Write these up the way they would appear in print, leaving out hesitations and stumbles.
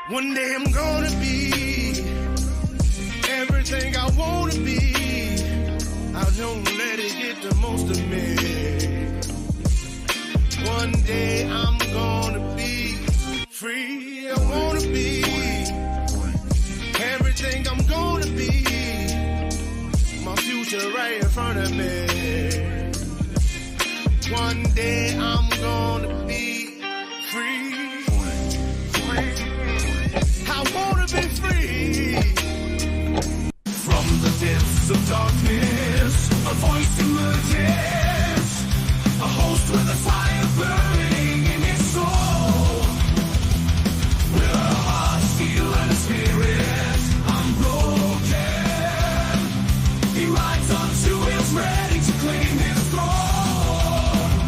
One day I'm gonna be everything I wanna be. I don't let it get the most of me. One day I'm gonna be free. I wanna be everything I'm gonna be. My future right in front of me. One day I'm gonna be free. I wanna be free. From the depths of darkness, a voice emerges. A host with a fire burning in his soul. With a heart, steel, and a spirit unbroken. He rides on two wheels, ready to claim his throne.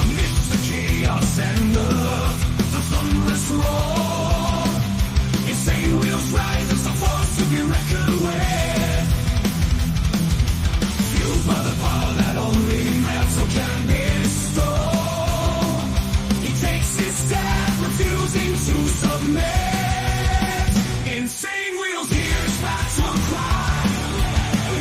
Amidst the chaos and the thunderous roar. Insane wheels rise as a force to be reckoned with. Fueled by the power that only metal can bestow. He takes his stand, refusing to submit. Insane wheels hear his battle cry.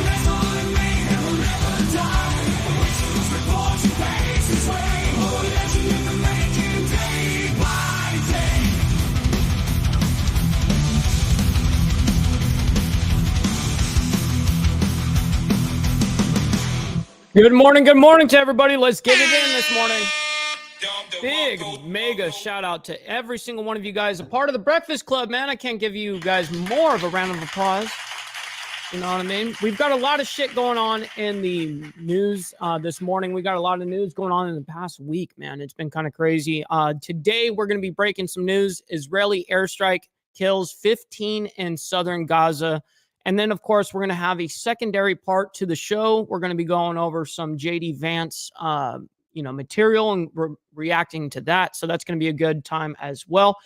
Wrestle and mayhem will never die. Wishers report he pays his way. Oh, legend in the making, day by day. Good morning to everybody. Let's get it in this morning. Big, mega shout out to every single one of you guys, a part of the Breakfast Club, man. I can't give you guys more of a round of applause. You know what I mean? We've got a lot of shit going on in the news this morning. We got a lot of news going on in the past week, man. It's been kind of crazy. Today, we're going to be breaking some news. Israeli airstrike kills 15 in southern Gaza. And then, of course, we're going to have a secondary part to the show. We're going to be going over some J.D. Vance, material and reacting to that. So that's going to be a good time as well.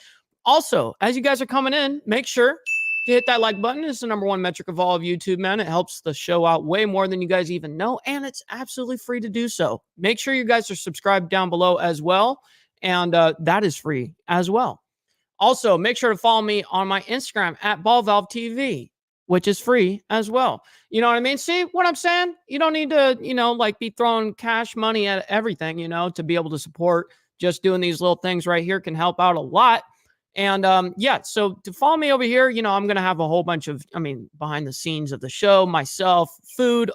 Also, as you guys are coming in, make sure to hit that like button. It's the number one metric of all of YouTube, man. It helps the show out way more than you guys even know. And it's absolutely free to do so. Make sure you guys are subscribed down below as well. And that is free as well. Also, make sure to follow me on my Instagram at BallValveTV, which is free as well. You know what I mean? See what I'm saying? You don't need to, be throwing cash money at everything, to be able to support. Just doing these little things right here can help out a lot. And so to follow me over here, I'm going to have a whole bunch of, behind the scenes of the show, myself, food,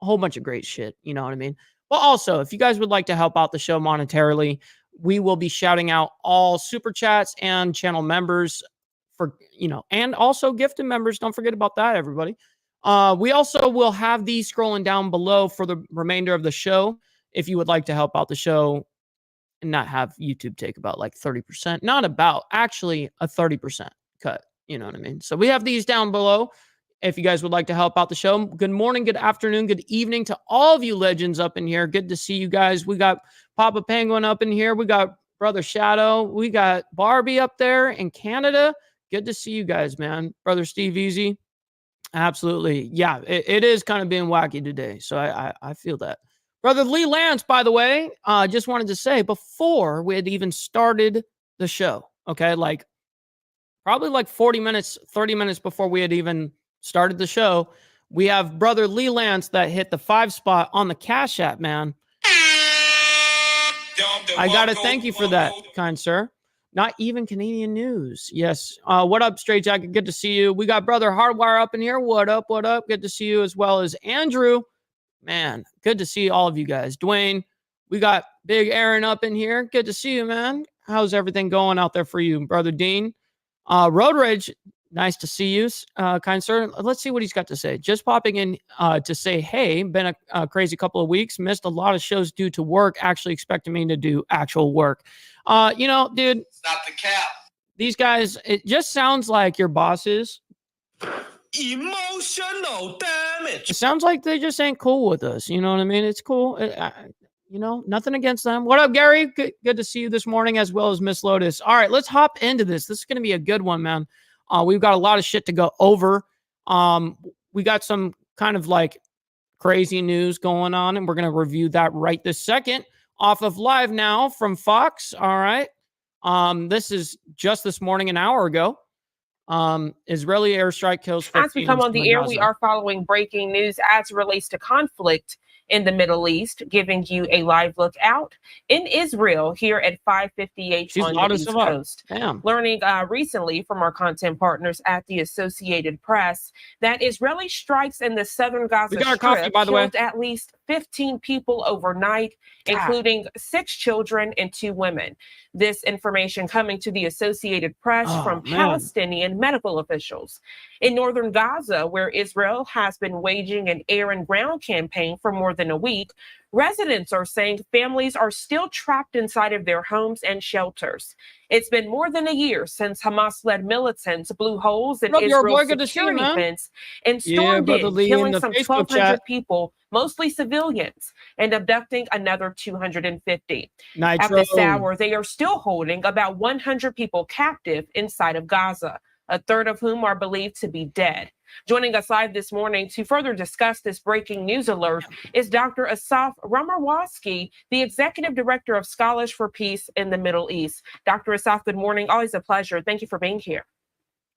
a whole bunch of great shit. You know what I mean? Well, also, if you guys would like to help out the show monetarily, we will be shouting out all super chats and channel members and also gifted members. Don't forget about that, everybody. We also will have these scrolling down below for the remainder of the show. If you would like to help out the show and not have YouTube take about like 30%, actually a 30% cut. You know what I mean? So we have these down below. If you guys would like to help out the show, good morning, good afternoon, good evening to all of you legends up in here. Good to see you guys. We got Papa Penguin up in here. We got Brother Shadow. We got Barbie up there in Canada. Good to see you guys, man. Brother Steve Easy. Absolutely. Yeah, it is kind of being wacky today. So I feel that. Brother Lee Lance, by the way, just wanted to say before we had even started the show, okay, probably 40 minutes, 30 minutes before we had even started the show, we have Brother Lee Lance that hit the 5 spot on the Cash App, man. I got to thank you for that, kind sir. Not even Canadian news. Yes. What up, Straight Jacket? Good to see you. We got Brother Hardwire up in here. What up? What up? Good to see you, as well as Andrew. Man, good to see all of you guys. Dwayne, we got Big Aaron up in here. Good to see you, man. How's everything going out there for you, Brother Dean? Road Rage, nice to see you, kind sir. Let's see what he's got to say. Just popping in to say, hey, been a crazy couple of weeks. Missed a lot of shows due to work. Actually expecting me to do actual work. Dude. It's not the cap. These guys, it just sounds like your bosses. Emotional damage. It sounds like they just ain't cool with us. You know what I mean? It's cool. Nothing against them. What up, Gary? Good to see you this morning, as well as Miss Lotus. All right, let's hop into this. This is going to be a good one, man. We've got a lot of shit to go over. We got some kind of crazy news going on, and we're going to review that right this second off of Live Now from Fox. All right. This is just this morning, an hour ago. Israeli airstrike kills 15. As we come on the air, we are following breaking news as it relates to conflict in the Middle East, giving you a live look out in Israel here at 5:58 on the East Coast. Damn. Learning recently from our content partners at the Associated Press that Israeli strikes in the southern Gaza Strip killed at least 15 people overnight, including 6 children and 2 women. This information coming to the Associated Press from Palestinian medical officials. In northern Gaza, where Israel has been waging an air and ground campaign for more than a week, residents are saying families are still trapped inside of their homes and shelters. It's been more than a year since Hamas-led militants blew holes in Israel's security fence and stormed in, killing some 1,200 people, mostly civilians, and abducting another 250. At this hour, they are still holding about 100 people captive inside of Gaza, a third of whom are believed to be dead. Joining us live this morning to further discuss this breaking news alert is Dr. Asaf Ramarwasky, the Executive Director of Scholars for Peace in the Middle East. Dr. Asaf, good morning. Always a pleasure. Thank you for being here.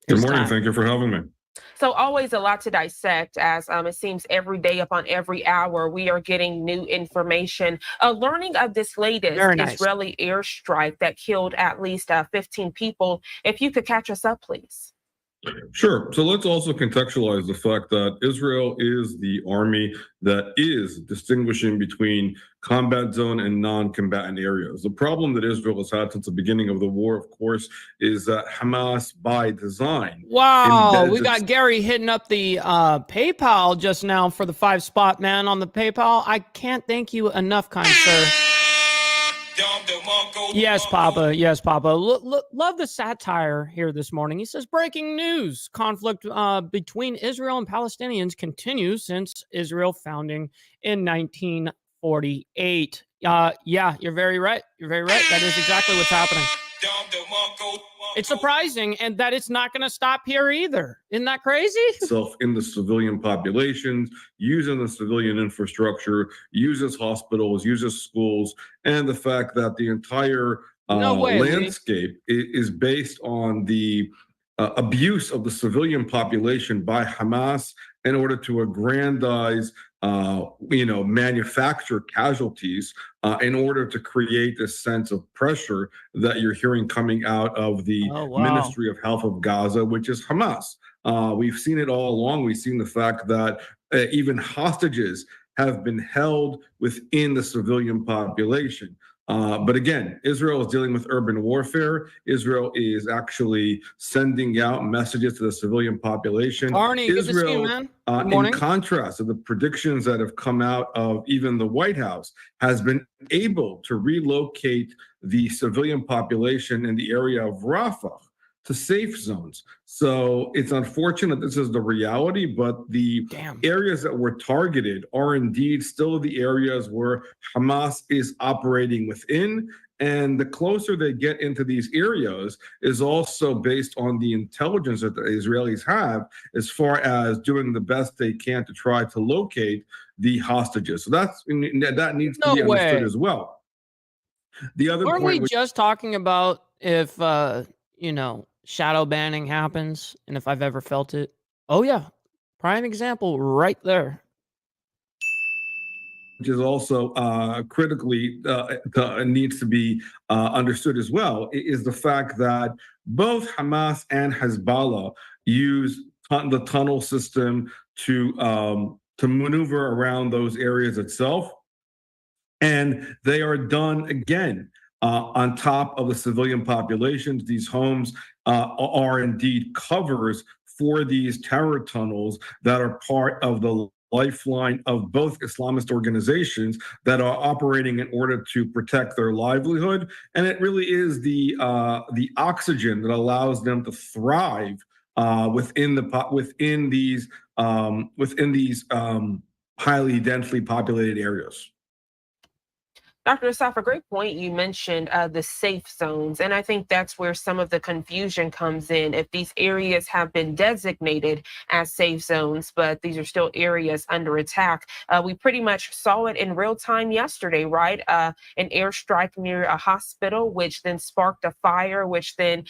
Good morning. Thank you for having me. So always a lot to dissect, as it seems every day upon every hour we are getting new information. Learning of this latest Israeli airstrike that killed at least 15 people. If you could catch us up, please. Sure. So let's also contextualize the fact that Israel is the army that is distinguishing between combat zone and non-combatant areas. The problem that Israel has had since the beginning of the war, of course, is that Hamas, by design. Wow, we got Gary hitting up the PayPal just now for the 5-spot, man, on the PayPal. I can't thank you enough, kind sir. Yes, Papa. Yes, Papa. Love the satire here this morning. He says, breaking news. Conflict between Israel and Palestinians continues since Israel founding in 1948. Yeah, you're very right. You're very right. That is exactly what's happening. It's surprising, and that it's not going to stop here either. Isn't that crazy? In the civilian populations, using the civilian infrastructure, uses hospitals, uses schools, and the fact that the entire landscape is based on the abuse of the civilian population by Hamas in order to aggrandize manufacture casualties in order to create a sense of pressure that you're hearing coming out of the Ministry of Health of Gaza, which is Hamas. We've seen it all along. We've seen the fact that even hostages have been held within the civilian population. But again, Israel is dealing with urban warfare. Israel is actually sending out messages to the civilian population. Arnie, good to see you, man. Good morning. In contrast to the predictions that have come out of even the White House, has been able to relocate the civilian population in the area of Rafah to safe zones. So it's unfortunate this is the reality, but the areas that were targeted are indeed still the areas where Hamas is operating within. And the closer they get into these areas is also based on the intelligence that the Israelis have as far as doing the best they can to try to locate the hostages. So that needs to be understood as well. The other Weren't we just talking about if, shadow banning happens, and if I've ever felt it? Oh yeah, prime example right there. Which is also critically needs to be understood as well, is the fact that both Hamas and Hezbollah use the tunnel system to maneuver around those areas itself, and they are done again on top of the civilian populations. These homes are indeed covers for these terror tunnels that are part of the lifeline of both Islamist organizations that are operating in order to protect their livelihood. And it really is the oxygen that allows them to thrive within these highly densely populated areas. Dr. Asaf, a great point. You mentioned the safe zones, and I think that's where some of the confusion comes in. If these areas have been designated as safe zones, but these are still areas under attack, we pretty much saw it in real time yesterday, right? An airstrike near a hospital, which then sparked a fire, which then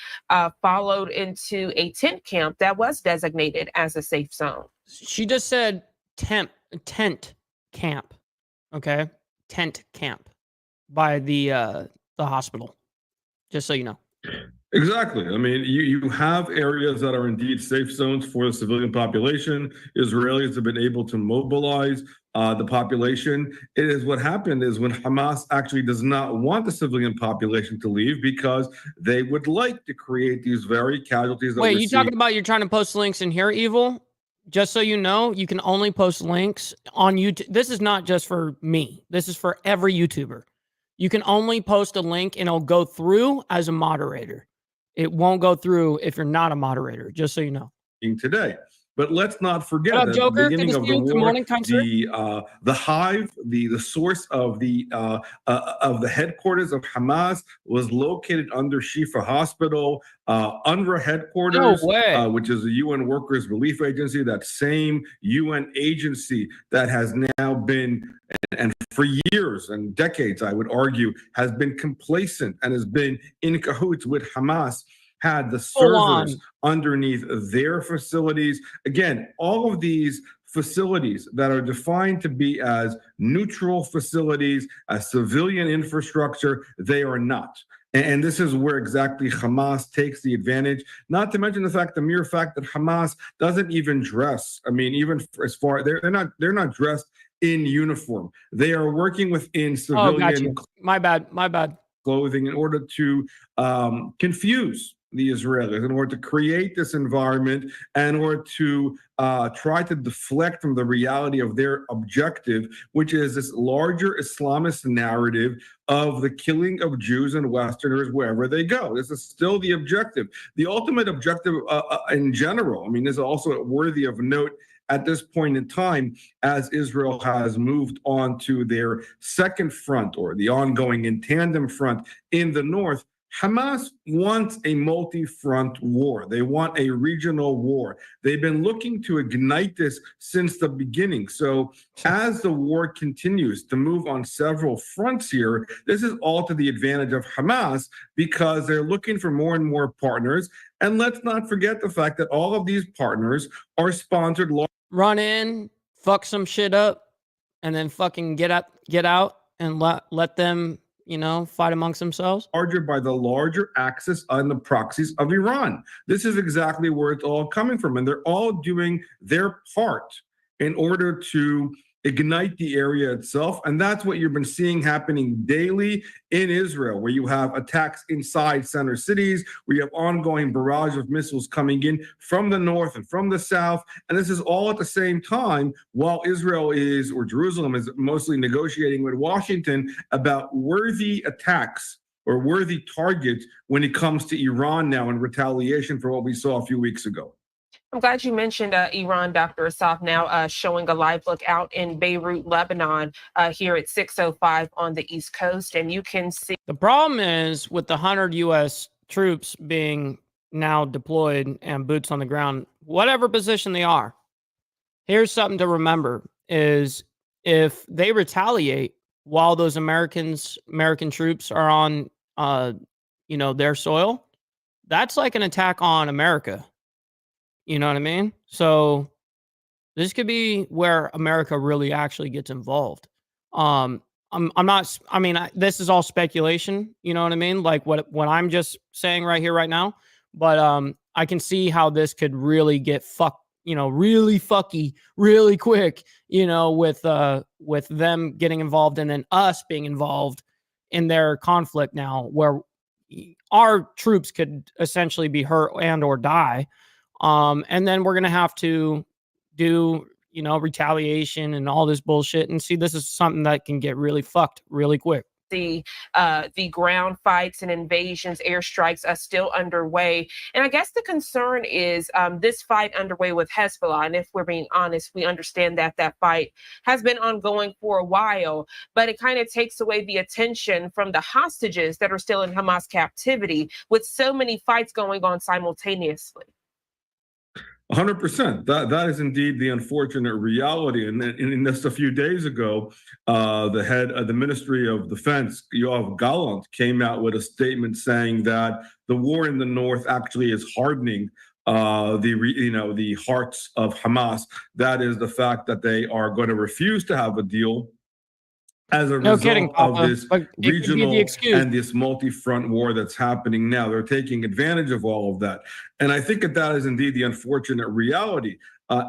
followed into a tent camp that was designated as a safe zone. She just said tent camp, okay? Tent camp by the hospital, just so you know. Exactly. I mean, you have areas that are indeed safe zones for the civilian population. Israelis have been able to mobilize the population. It is what happened is when Hamas actually does not want the civilian population to leave because they would like to create these very casualties. Wait, you talking about you're trying to post links in here, Evil? Just so you know, you can only post links on YouTube. This is not just for me. This is for every YouTuber. You can only post a link and it'll go through as a moderator. It won't go through if you're not a moderator, just so you know. Today. But let's not forget that at the beginning of the war, the hive, the source of the headquarters of Hamas was located under Shifa Hospital, UNRWA headquarters, which is a UN Workers Relief Agency, that same UN agency that has now been, and for years and decades, I would argue, has been complacent and has been in cahoots with Hamas, had the servers underneath their facilities. Again, all of these facilities that are defined to be as neutral facilities, as civilian infrastructure, they are not. And this is where exactly Hamas takes the advantage, not to mention the mere fact that Hamas doesn't even dress. I mean, even as far, they're not dressed in uniform. They are working within civilian my bad clothing in order to confuse the Israelis, in order to create this environment, and in order to try to deflect from the reality of their objective, which is this larger Islamist narrative of the killing of Jews and Westerners wherever they go. This is still the objective. The ultimate objective in general, I mean, is also worthy of note at this point in time, as Israel has moved on to their second front, or the ongoing in tandem front in the north. Hamas wants a multi-front war. They want a regional war. They've been looking to ignite this since the beginning. So as the war continues to move on several fronts here, this is all to the advantage of Hamas because they're looking for more and more partners. And let's not forget the fact that all of these partners are sponsored. Run in, fuck some shit up, and then fucking get out and let them, fight amongst themselves. Larger by the larger axis and the proxies of Iran. This is exactly where it's all coming from. And they're all doing their part in order to ignite the area itself. And that's what you've been seeing happening daily in Israel, where you have attacks inside center cities, where you have ongoing barrage of missiles coming in from the north and from the south. And this is all at the same time while Israel is, or Jerusalem is, mostly negotiating with Washington about worthy attacks or worthy targets when it comes to Iran now in retaliation for what we saw a few weeks ago. I'm glad you mentioned Iran, Dr. Asaf, now showing a live look out in Beirut, Lebanon, here at 6:05 on the East Coast. And you can see. The problem is with the 100 U.S. troops being now deployed and boots on the ground, whatever position they are, here's something to remember is if they retaliate while those American troops are on, their soil, that's like an attack on America. You know what I mean? So this could be where America really actually gets involved. This is all speculation, you know what I mean? Like what I'm just saying right here, right now. But I can see how this could really get really fucky really quick, with them getting involved and then us being involved in their conflict now, where our troops could essentially be hurt and or die. And then we're going to have to do, retaliation and all this bullshit. And see, this is something that can get really fucked really quick. see the ground fights and invasions, airstrikes are still underway. And I guess the concern is this fight underway with Hezbollah. And if we're being honest, we understand that that fight has been ongoing for a while, but it kind of takes away the attention from the hostages that are still in Hamas captivity with so many fights going on simultaneously. 100%. That is indeed the unfortunate reality. And just a few days ago, the head of the Ministry of Defense, Yoav Gallant, came out with a statement saying that the war in the north actually is hardening the hearts of Hamas. That is the fact that they are going to refuse to have a deal as a result of this regional and this multi-front war that's happening now. They're taking advantage of all of that. And I think that is indeed the unfortunate reality.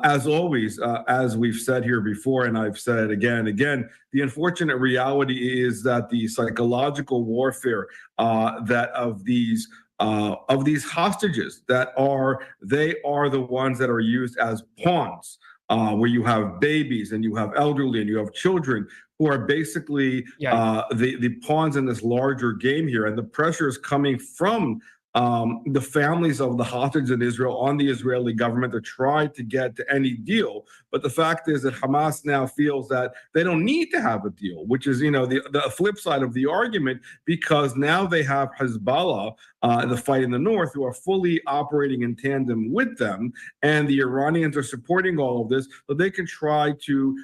As always, as we've said here before, and I've said it again and again, the unfortunate reality is that the psychological warfare of these hostages, they are the ones that are used as pawns, where you have babies and you have elderly and you have children who are basically the pawns in this larger game here. And the pressure is coming from the families of the hostages in Israel on the Israeli government to try to get to any deal. But the fact is that Hamas now feels that they don't need to have a deal, which is, the flip side of the argument, because now they have Hezbollah, the fight in the north, who are fully operating in tandem with them. And the Iranians are supporting all of this, so they can try to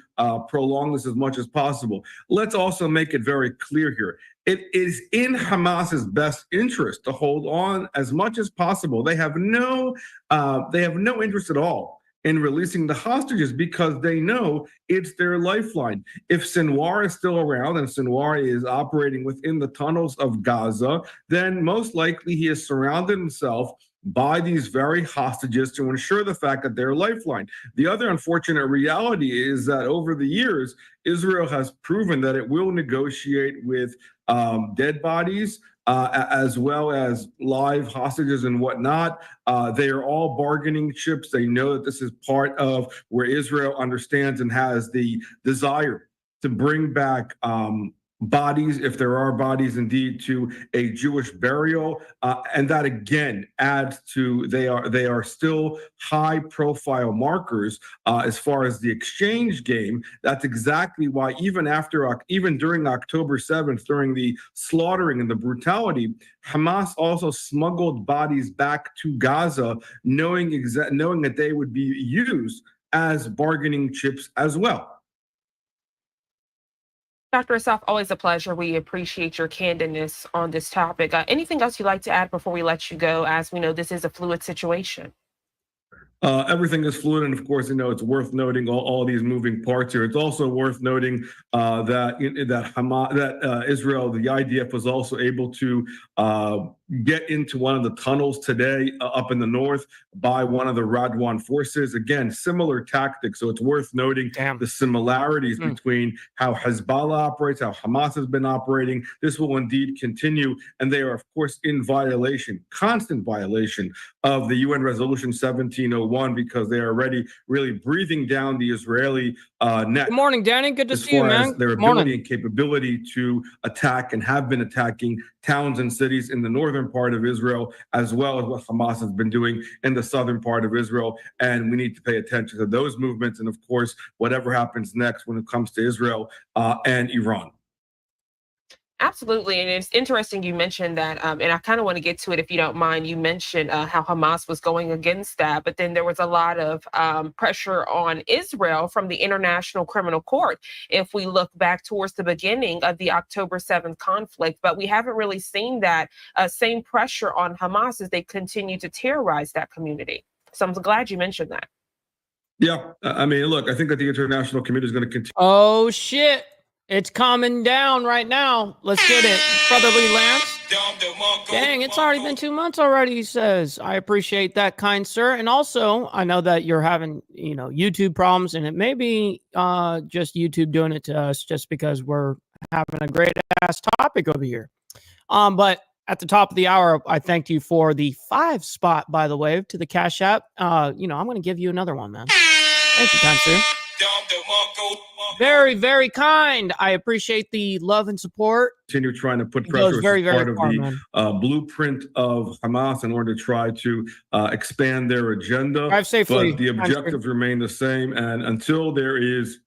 prolong this as much as possible. Let's also make it very clear here. It is in Hamas's best interest to hold on as much as possible. They have no interest at all in releasing the hostages because they know it's their lifeline. If Sinwar is still around and Sinwar is operating within the tunnels of Gaza, then most likely he has surrounded himself by these very hostages to ensure the fact that they're lifeline. The other unfortunate reality is that over the years, Israel has proven that it will negotiate with dead bodies as well as live hostages and whatnot. They are all bargaining chips. They know that this is part of where Israel understands and has the desire to bring back bodies, if there are bodies indeed, to a Jewish burial, and that again adds to they are still high profile markers as far as the exchange game. That's exactly why even during October 7th, during the slaughtering and the brutality, Hamas also smuggled bodies back to Gaza, knowing that they would be used as bargaining chips as well. Dr. Asaf, always a pleasure. We appreciate your candidness on this topic. Anything else you'd like to add before we let you go, as we know this is a fluid situation? Everything is fluid, and of course, it's worth noting all these moving parts here. It's also worth noting that Israel, the IDF, was also able to get into one of the tunnels today up in the north by one of the Radwan forces. Again, similar tactics. So it's worth noting the similarities between how Hezbollah operates, how Hamas has been operating. This will indeed continue, and they are, of course, in violation, constant violation of the UN Resolution 1701, because they are already really breathing down the Israeli neck. Good morning, Danny. Good to see you, man. Their ability and capability to attack and have been attacking towns and cities in the northern part of Israel, as well as what Hamas has been doing in the southern part of Israel. And we need to pay attention to those movements and, of course, whatever happens next when it comes to Israel and Iran. Absolutely. And it's interesting you mentioned that, and I kind of want to get to it if you don't mind. You mentioned how Hamas was going against that, but then there was a lot of pressure on Israel from the International Criminal Court if we look back towards the beginning of the October 7th conflict. But we haven't really seen that same pressure on Hamas as they continue to terrorize that community. So I'm glad you mentioned that. Yeah. I mean, look, I think that the international community is going to continue. Oh, shit. It's calming down right now. Let's get it. Brotherly Lance. Dang, it's already been 2 months already, he says. I appreciate that, kind sir. And also, I know that you're having, YouTube problems, and it may be just YouTube doing it to us just because we're having a great-ass topic over here. But at the top of the hour, I thanked you for the 5 spot, by the way, to the Cash App. I'm going to give you another one, man. Thank you, kind sir. Very, very kind. I appreciate the love and support. Continue trying to put pressure very, as part far, of the blueprint of Hamas in order to try to expand their agenda. Drive safely. But the objectives remain the same. And until there is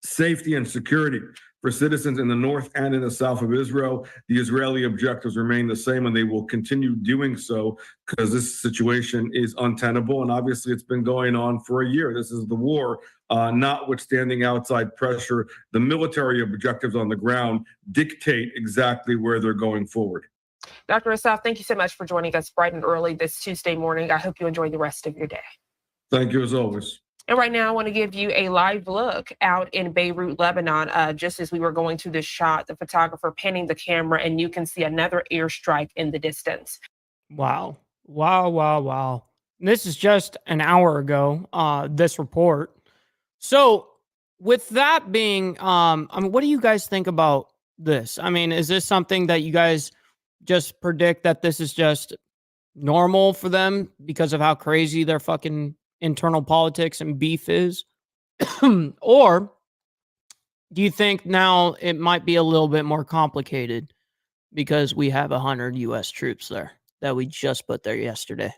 safety and security for citizens in the north and in the south of Israel, the Israeli objectives remain the same, and they will continue doing so because this situation is untenable. And obviously, it's been going on for a year. This is the war. Notwithstanding outside pressure, the military objectives on the ground dictate exactly where they're going forward. Dr. Assaf, thank you so much for joining us bright and early this Tuesday morning. I hope you enjoy the rest of your day. Thank you as always. And right now, I want to give you a live look out in Beirut, Lebanon. Just as we were going through this shot, the photographer panning the camera, and you can see another airstrike in the distance. Wow. Wow, wow, wow. This is just an hour ago, this report. So with that being, I mean, what do you guys think about this? I mean, is this something that you guys just predict that this is just normal for them because of how crazy their fucking internal politics and beef is? Or do you think now it might be a little bit more complicated because we have 100 U.S. troops there that we just put there yesterday?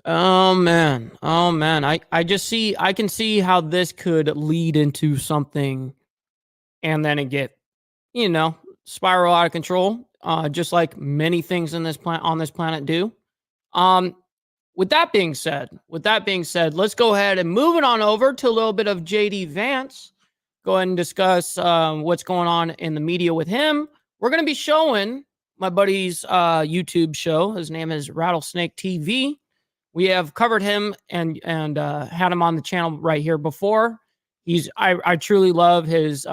Oh man. I can see how this could lead into something and then it get, spiral out of control. Just like many things in on this planet do. With that being said, let's go ahead and move it on over to a little bit of JD Vance. Go ahead and discuss what's going on in the media with him. We're going to be showing my buddy's YouTube show. His name is Rattlesnake TV. We have covered him and had him on the channel right here before. I truly love his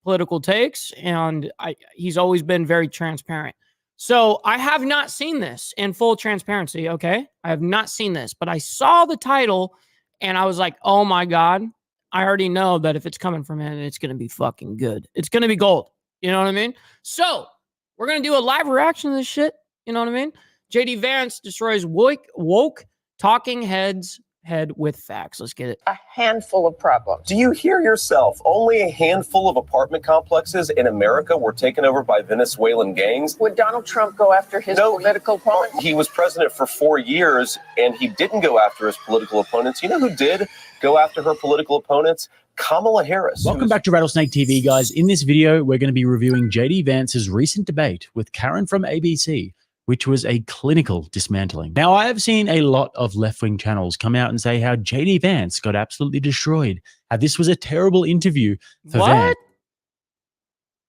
political takes, and he's always been very transparent. So I have not seen this in full transparency, okay? I have not seen this, but I saw the title, and I was like, oh my God, I already know that if it's coming from him, it's going to be fucking good. It's going to be gold. You know what I mean? So we're going to do a live reaction to this shit. You know what I mean? JD Vance destroys woke talking heads head with facts. Let's get it. A handful of problems. Do you hear yourself? Only a handful of apartment complexes in America were taken over by Venezuelan gangs. Would Donald Trump go after his political opponents? He was president for 4 years, and he didn't go after his political opponents. You know who did go after her political opponents? Kamala Harris. Welcome back to Rattlesnake TV, guys. In this video, we're going to be reviewing JD Vance's recent debate with Karen from ABC, which was a clinical dismantling. Now, I have seen a lot of left-wing channels come out and say how JD Vance got absolutely destroyed, how this was a terrible interview for Vance.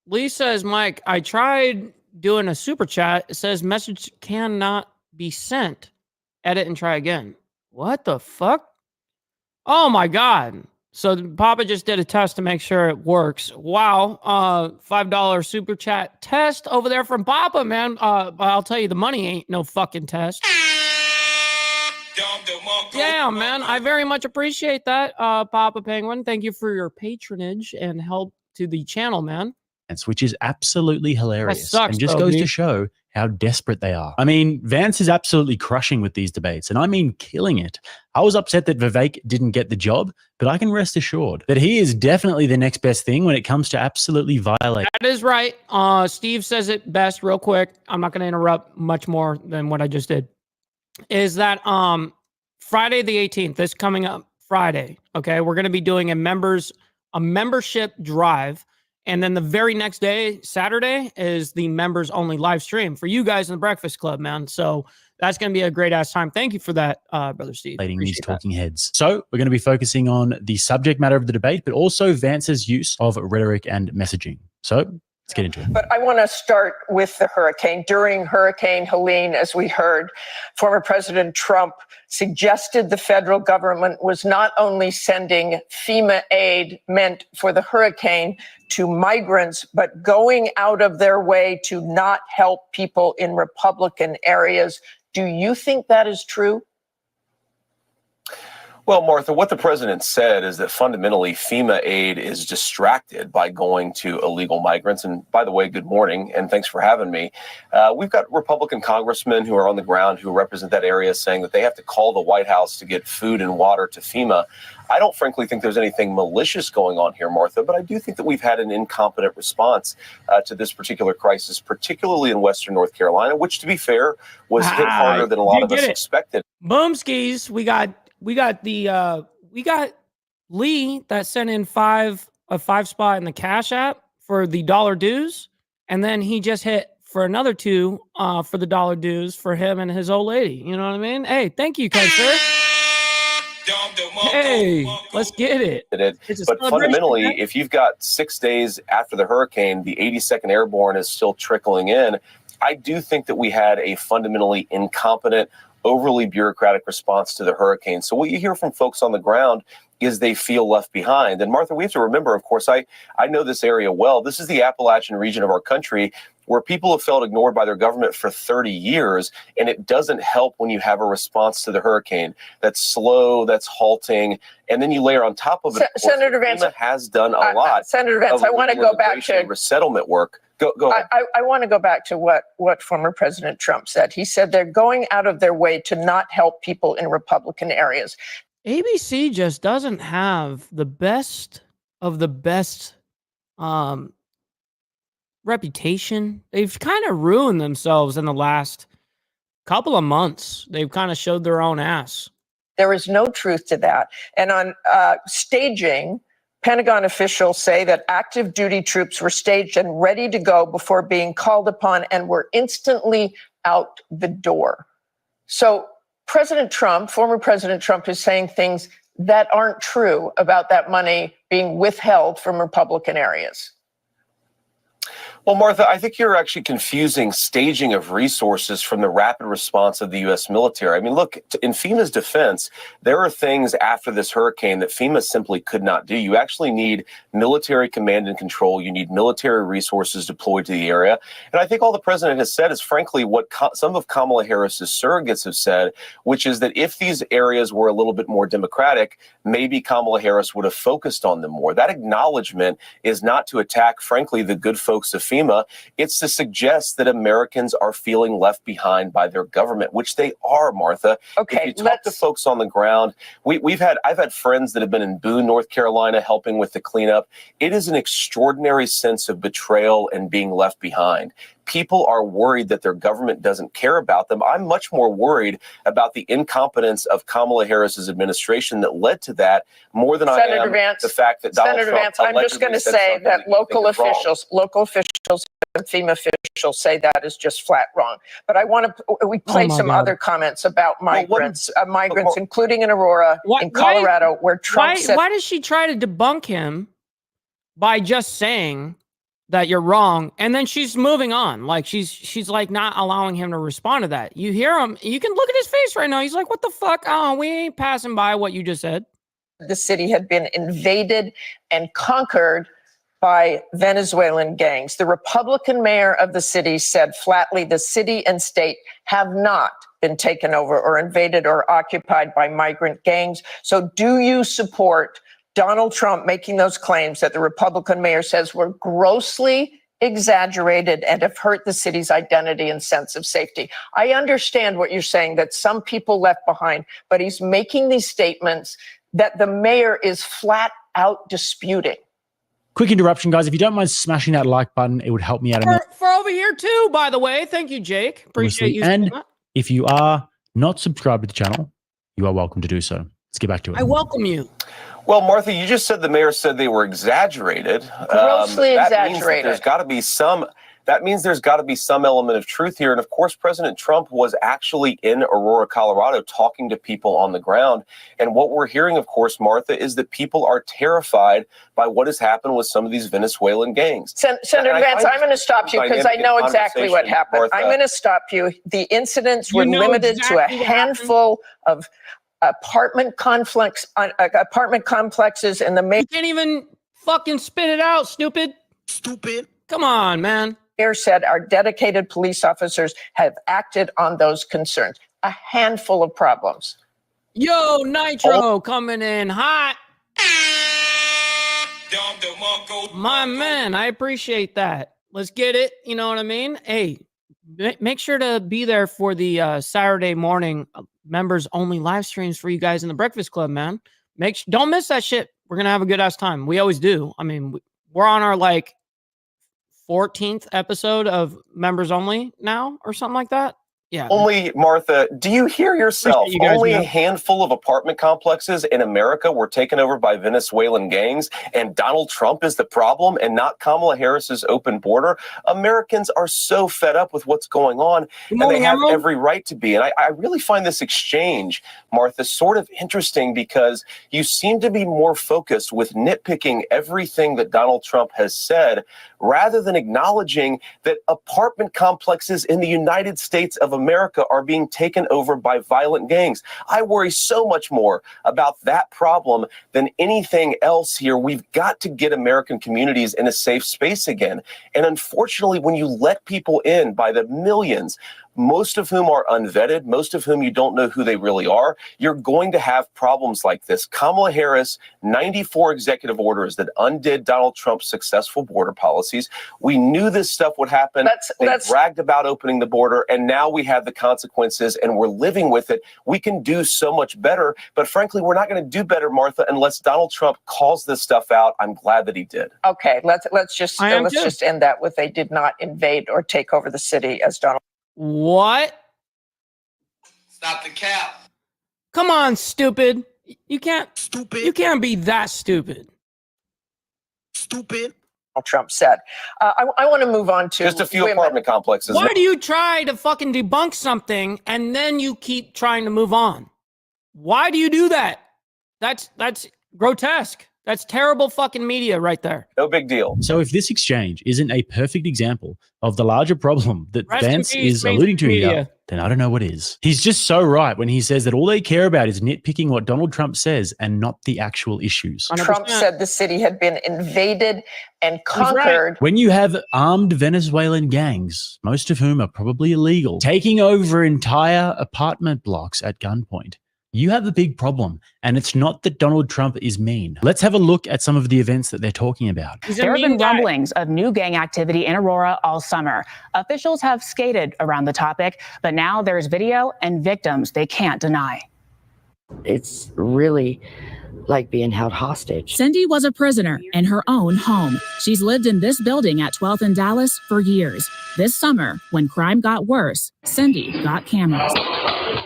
Lee says, Mike, I tried doing a super chat. It says message cannot be sent. Edit and try again. What the fuck? Oh my God. So Papa just did a test to make sure it works. Wow. $5 super chat test over there from Papa, man. I'll tell you, the money ain't no fucking test. Yeah, man. I very much appreciate that, Papa Penguin. Thank you for your patronage and help to the channel, man. Which is absolutely hilarious. Sucks, and just goes to show how desperate they are. I mean, Vance is absolutely crushing with these debates, and I mean killing it. I was upset that Vivek didn't get the job, but I can rest assured that he is definitely the next best thing when it comes to absolutely violating. That is right. Steve says it best real quick. I'm not going to interrupt much more than what I just did. Is that Friday the 18th, this coming up Friday, okay, we're going to be doing a membership drive. And then the very next day, Saturday, is the members only live stream for you guys in the Breakfast Club, man. So that's going to be a great ass time. Thank you for that, Brother Steve. These talking heads. So we're going to be focusing on the subject matter of the debate, but also Vance's use of rhetoric and messaging. So let's get into it. But I want to start with the hurricane. During Hurricane Helene, as we heard, former President Trump suggested the federal government was not only sending FEMA aid meant for the hurricane to migrants, but going out of their way to not help people in Republican areas. Do you think that is true? Well, Martha, what the president said is that fundamentally FEMA aid is distracted by going to illegal migrants. And by the way, good morning, and thanks for having me. We've got Republican congressmen who are on the ground who represent that area saying that they have to call the White House to get food and water to FEMA. I don't frankly think there's anything malicious going on here, Martha, but I do think that we've had an incompetent response to this particular crisis, particularly in Western North Carolina, which, to be fair, was hit harder than a lot of us expected. Boomskis, we got Lee that sent in a five spot in the Cash App for the dollar dues, and then he just hit for another $2 for the dollar dues for him and his old lady. You know what I mean? Hey, thank you, kind sir. Hey, let's get it. But fundamentally, if you've got 6 days after the hurricane, the 82nd Airborne is still trickling in. I do think that we had a fundamentally incompetent, overly bureaucratic response to the hurricane. So what you hear from folks on the ground is they feel left behind. And Martha, we have to remember, of course, I know this area well. This is the Appalachian region of our country where people have felt ignored by their government for 30 years. And it doesn't help when you have a response to the hurricane that's slow, that's halting. And then you layer on top of it, Senator Vance has done a lot. Senator Vance, I want to go back to resettlement work. Go ahead. I want to go back to what former President Trump said. He said they're going out of their way to not help people in Republican areas. ABC just doesn't have the best of the best reputation. They've kind of ruined themselves in the last couple of months. They've kind of showed their own ass. There is no truth to that. And on staging, Pentagon officials say that active duty troops were staged and ready to go before being called upon and were instantly out the door. So President Trump, former President Trump, is saying things that aren't true about that money being withheld from Republican areas. Well, Martha, I think you're actually confusing staging of resources from the rapid response of the U.S. military. I mean, look, in FEMA's defense, there are things after this hurricane that FEMA simply could not do. You actually need military command and control. You need military resources deployed to the area. And I think all the president has said is, frankly, what some of Kamala Harris's surrogates have said, which is that if these areas were a little bit more democratic, maybe Kamala Harris would have focused on them more. That acknowledgement is not to attack, frankly, the good folks of FEMA. It's to suggest that Americans are feeling left behind by their government, which they are, Martha. Okay, if you talk to folks on the ground, I've had friends that have been in Boone, North Carolina, helping with the cleanup. It is an extraordinary sense of betrayal and being left behind. People are worried that their government doesn't care about them. I'm much more worried about the incompetence of Kamala Harris's administration that led to that more than I am the fact that Donald Senator Trump Vance, I'm just going to say that local officials and FEMA officials say that is just flat wrong. But I want to we play some other comments about migrants, including in Aurora, in Colorado, where Trump said. Why does she try to debunk him by just saying that you're wrong, and then she's moving on? Like she's like not allowing him to respond to that. You hear him, you can look at his face right now. He's like, what the fuck? Oh, we ain't passing by what you just said. The city had been invaded and conquered by Venezuelan gangs. The Republican mayor of the city said flatly the city and state have not been taken over or invaded or occupied by migrant gangs. So do you support Donald Trump making those claims that the Republican mayor says were grossly exaggerated and have hurt the city's identity and sense of safety? I understand what you're saying, that some people left behind, but he's making these statements that the mayor is flat out disputing. Quick interruption, guys. If you don't mind smashing that like button, it would help me out. For over here too, by the way. Thank you, Jake. Appreciate you. And if you are not subscribed to the channel, you are welcome to do so. Let's get back to it. I welcome you. Well, Martha, you just said the mayor said they were exaggerated. Grossly exaggerated. That means there's got to be some element of truth here. And of course, President Trump was actually in Aurora, Colorado, talking to people on the ground. And what we're hearing, of course, Martha, is that people are terrified by what has happened with some of these Venezuelan gangs. Senator Vance, I'm going to stop you because I know exactly what happened. Martha, I'm going to stop you. The incidents were limited to a handful of apartment complexes in the mayor. You can't even fucking spit it out, stupid. Come on, man. Mayor said our dedicated police officers have acted on those concerns. A handful of problems. Yo, Nitro coming in hot. My man, I appreciate that. Let's get it. You know what I mean? Hey, make sure to be there for the Saturday morning members only live streams for you guys in the Breakfast Club, man. Don't miss that shit. We're going to have a good ass time. We always do. I mean, we're on our like 14th episode of members only now or something like that. Yeah. Only, Martha, do you hear yourself? You guys, only man. A handful of apartment complexes in America were taken over by Venezuelan gangs, and Donald Trump is the problem and not Kamala Harris's open border. Americans are so fed up with what's going on, and they have every right to be. And I really find this exchange, Martha, sort of interesting because you seem to be more focused with nitpicking everything that Donald Trump has said rather than acknowledging that apartment complexes in the United States of America are being taken over by violent gangs. I worry so much more about that problem than anything else here. We've got to get American communities in a safe space again. And unfortunately, when you let people in by the millions, most of whom are unvetted, most of whom you don't know who they really are, you're going to have problems like this. Kamala Harris, 94 executive orders that undid Donald Trump's successful border policies. We knew this stuff would happen. They bragged about opening the border, and now we have the consequences, and we're living with it. We can do so much better, but frankly, we're not going to do better, Martha, unless Donald Trump calls this stuff out. I'm glad that he did. Okay, let's just end that with they did not invade or take over the city as Donald. What? Stop the cap. Come on, stupid. You can't be that stupid. Stupid. Trump said. I want to move on to just a few apartment complexes. Why do you try to fucking debunk something and then you keep trying to move on? Why do you do that? That's grotesque. That's terrible fucking media right there. No big deal. So if this exchange isn't a perfect example of the larger problem that Vance is alluding to here, then I don't know what is. He's just so right when he says that all they care about is nitpicking what Donald Trump says and not the actual issues. 100%. Trump said the city had been invaded and conquered. When you have armed Venezuelan gangs, most of whom are probably illegal, taking over entire apartment blocks at gunpoint, you have a big problem, and it's not that Donald Trump is mean. Let's have a look at some of the events that they're talking about. There have been rumblings of new gang activity in Aurora all summer. Officials have skated around the topic, but now there's video and victims they can't deny. It's really like being held hostage. Cindy was a prisoner in her own home. She's lived in this building at 12th and Dallas for years. This summer, when crime got worse, Cindy got cameras.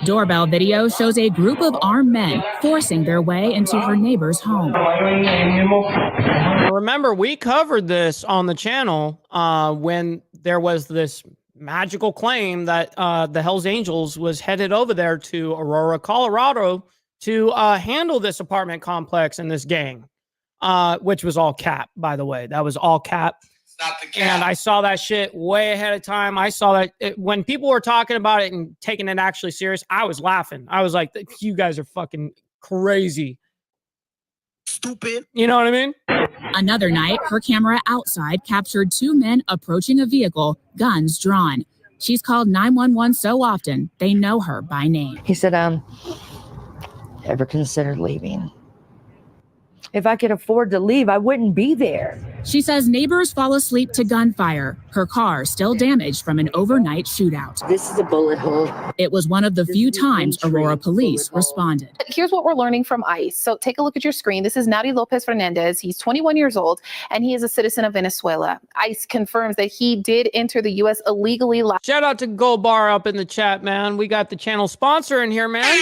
Doorbell video shows a group of armed men forcing their way into her neighbor's home. Remember, we covered this on the channel when there was this magical claim that the Hells Angels was headed over there to Aurora, Colorado to handle this apartment complex and this gang, which was all cap, by the way. That was all cap. And I saw that shit way ahead of time. I saw that when people were talking about it and taking it actually serious, I was laughing. I was like, you guys are fucking crazy. Stupid. You know what I mean? Another night, her camera outside captured two men approaching a vehicle, guns drawn. She's called 911 so often, they know her by name. He said, ever considered leaving? If I could afford to leave, I wouldn't be there. She says neighbors fall asleep to gunfire. Her car still damaged from an overnight shootout. This is a bullet hole. It was one of the few times Aurora police responded. Here's what we're learning from ICE. So take a look at your screen. This is Naudi Lopez Fernandez. He's 21 years old, and he is a citizen of Venezuela. ICE confirms that he did enter the U.S. illegally. Shout out to Gold Bar up in the chat, man. We got the channel sponsor in here, man.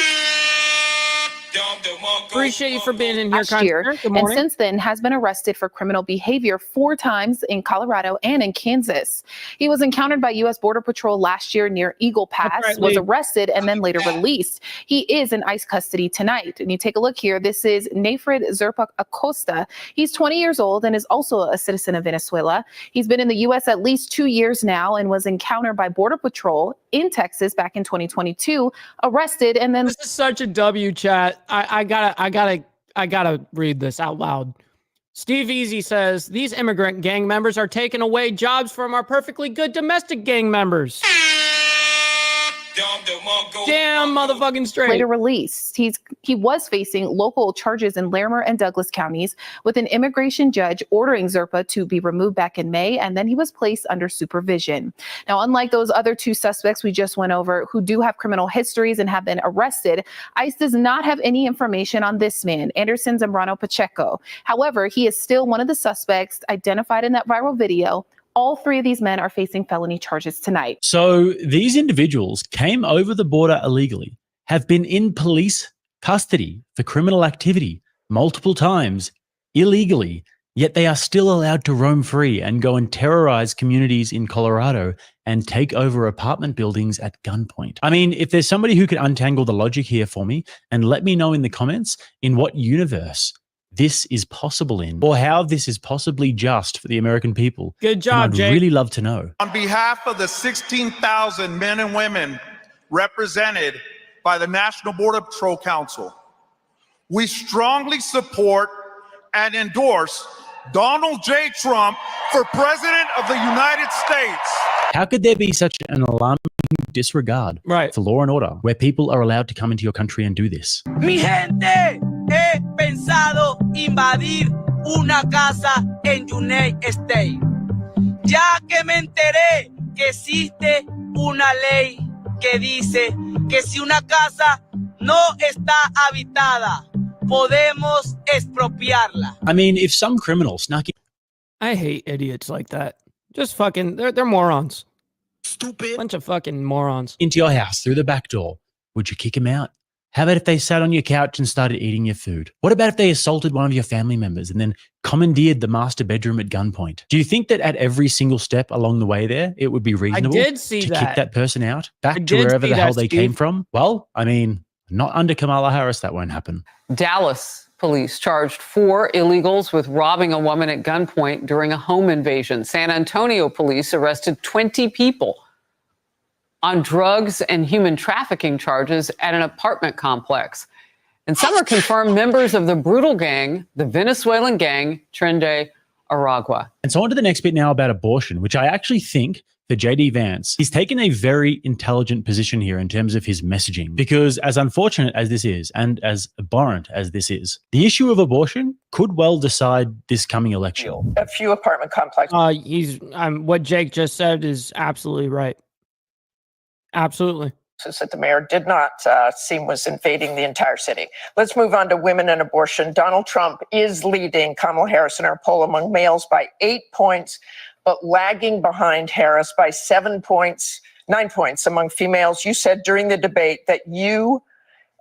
Appreciate you for being in here. Last year, and since then has been arrested for criminal behavior 4 times in Colorado and in Kansas. He was encountered by U.S. Border Patrol last year near Eagle Pass, was arrested, and then later released. He is in ICE custody tonight. And you take a look here. This is Nafred Zerpak Acosta. He's 20 years old and is also a citizen of Venezuela. He's been in the U.S. at least 2 years now and was encountered by Border Patrol in Texas back in 2022, arrested, and then... This is such a W, chat. I gotta read this out loud. Steve Easy says, these immigrant gang members are taking away jobs from our perfectly good domestic gang members. Damn motherfucking straight. Later released. He was facing local charges in Larimer and Douglas counties, with an immigration judge ordering Zerpa to be removed back in May, and then he was placed under supervision. Now, unlike those other two suspects we just went over who do have criminal histories and have been arrested, ICE does not have any information on this man, Anderson Zambrano Pacheco. However, he is still one of the suspects identified in that viral video. All three of these men are facing felony charges tonight. So these individuals came over the border illegally, have been in police custody for criminal activity multiple times illegally, yet they are still allowed to roam free and go and terrorize communities in Colorado and take over apartment buildings at gunpoint. I mean, if there's somebody who could untangle the logic here for me and let me know in the comments in what universe this is possible in, or how this is possibly just for the American people. Good job, Jay. I'd really love to know. On behalf of the 16,000 men and women represented by the National Border Patrol Council, we strongly support and endorse Donald J. Trump for President of the United States. How could there be such an alarming disregard for law and order where people are allowed to come into your country and do this? Mi gente, he pensado invadir una casa en United States. Ya que me enteré que existe una ley que dice que si una casa no está habitada, podemos expropiarla. I mean, if some criminal snuck in. I hate idiots like that. Just fucking, they're morons. Stupid. Bunch of fucking morons. Into your house through the back door. Would you kick him out? How about if they sat on your couch and started eating your food? What about if they assaulted one of your family members and then commandeered the master bedroom at gunpoint? Do you think that at every single step along the way there, it would be reasonable to kick that person out back to wherever the hell they came from? Well, I mean, not under Kamala Harris, that won't happen. Dallas police charged 4 illegals with robbing a woman at gunpoint during a home invasion. San Antonio police arrested 20 people on drugs and human trafficking charges at an apartment complex. And some are confirmed members of the brutal gang, the Venezuelan gang, Trende Aragua. And so on to the next bit now about abortion, which I actually think for JD Vance, he's taken a very intelligent position here in terms of his messaging, because as unfortunate as this is and as abhorrent as this is, the issue of abortion could well decide this coming election. A few apartment complexes. What Jake just said is absolutely right. Absolutely. That the mayor did not seem was invading the entire city. Let's move on to women and abortion. Donald Trump is leading Kamala Harris in our poll among males by 8 points, but lagging behind Harris by 9 points among females. You said during the debate that you